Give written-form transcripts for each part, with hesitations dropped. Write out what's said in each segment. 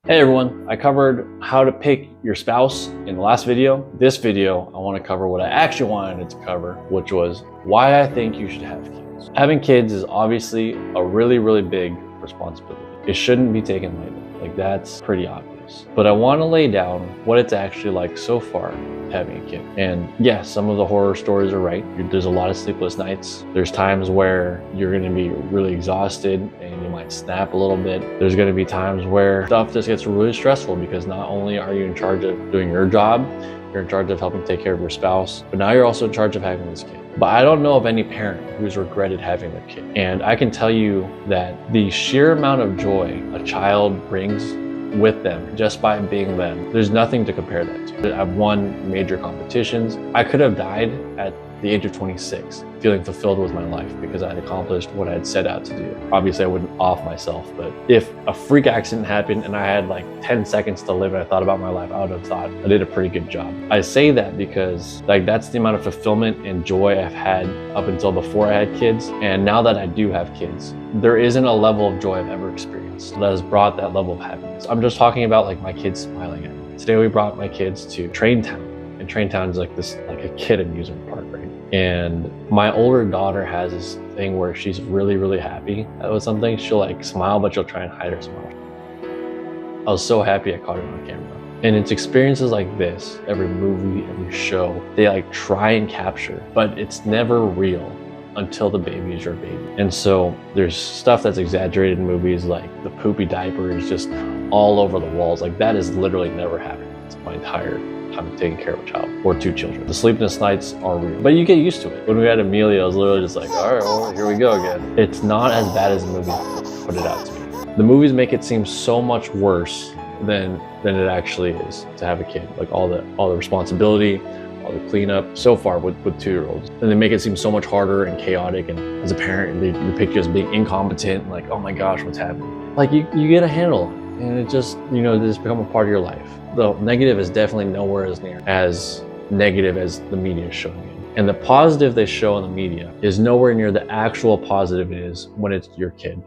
Hey everyone, I covered how to pick your spouse in the last video. This video, I want to cover what I actually wanted to cover, which was why I think you should have kids. Having kids is obviously a really big responsibility. It shouldn't be taken lightly. Like, that's pretty obvious. But I want to lay down what it's actually like so far having a kid. And yeah, some of the horror stories are right. There's a lot of sleepless nights. There's times where you're going to be really exhausted and you might snap a little bit. There's going to be times where stuff just gets really stressful because not only are you in charge of doing your job, you're in charge of helping take care of your spouse, but now you're also in charge of having this kid. But I don't know of any parent who's regretted having their kid. And I can tell you that the sheer amount of joy a child brings with them just by being them, there's nothing to compare that to. I've won major competitions. I could have died at the age of 26 feeling fulfilled with my life because I had accomplished what I had set out to do. Obviously I wouldn't off myself, but if a freak accident happened and I had like 10 seconds to live and I thought about my life, I would have thought I did a pretty good job. I say that because that's the amount of fulfillment and joy I've had up until before I had kids. And now that I do have kids, there isn't a level of joy I've ever experienced that has brought that level of happiness. I'm just talking about like my kids smiling at me. Today we brought my kids to Train Town. And Train Town is like a kid amusement park, right? And my older daughter has this thing where she's really happy with something. She'll like smile, but she'll try and hide her smile. I was so happy I caught it on camera. And it's experiences like this, every movie, every show, they like try and capture, but it's never real until the baby is your baby. And so there's stuff that's exaggerated in movies, like the poopy diaper is just all over the walls. Like, that is literally never happened. It's my entire time taking care of a child or two children. The sleepless nights are real, but you get used to it. When we had Amelia, I was literally just like, all right, well, here we go again. It's not as bad as the movie put it out to me. The movies make it seem so much worse than it actually is to have a kid. Like all the responsibility, all the cleanup so far with 2-year-olds. And they make it seem so much harder and chaotic. And as a parent, they depict you as being incompetent, like, oh my gosh, what's happening? Like you get a handle on it. And it just, just become a part of your life. The negative is definitely nowhere as near as negative as the media is showing it. And the positive they show in the media is nowhere near the actual positive it is when it's your kid.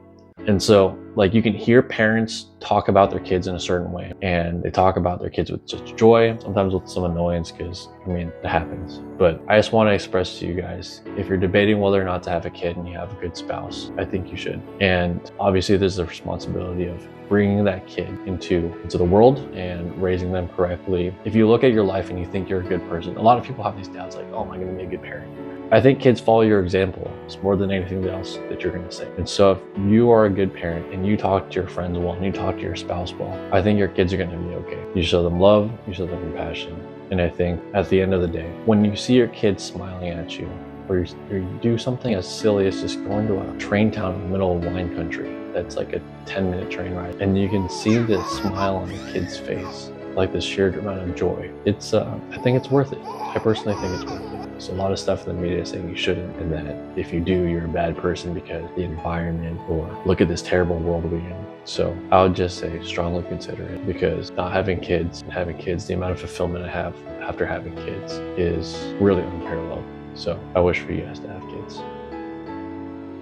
And so, like, you can hear parents talk about their kids in a certain way, and they talk about their kids with just joy, sometimes with some annoyance, because, it happens. But I just want to express to you guys, if you're debating whether or not to have a kid and you have a good spouse, I think you should. And obviously there's the responsibility of bringing that kid into the world and raising them correctly. If you look at your life and you think you're a good person, a lot of people have these doubts like, oh, am I going to be a good parent? I think kids follow your example. It's more than anything else that you're going to say. And so if you are a good parent and you talk to your friends well and you talk to your spouse well, I think your kids are going to be okay. You show them love, you show them compassion. And I think at the end of the day, when you see your kids smiling at you, or you do something as silly as just going to a train town in the middle of wine country that's like a 10-minute train ride, and you can see the smile on the kid's face, like this sheer amount of joy. It's I think it's worth it. I personally think it's worth it. There's a lot of stuff in the media saying you shouldn't, and that if you do, you're a bad person because the environment, or look at this terrible world we're in. So I would just say strongly consider it, because not having kids and having kids, the amount of fulfillment I have after having kids is really unparalleled. So I wish for you guys to have kids.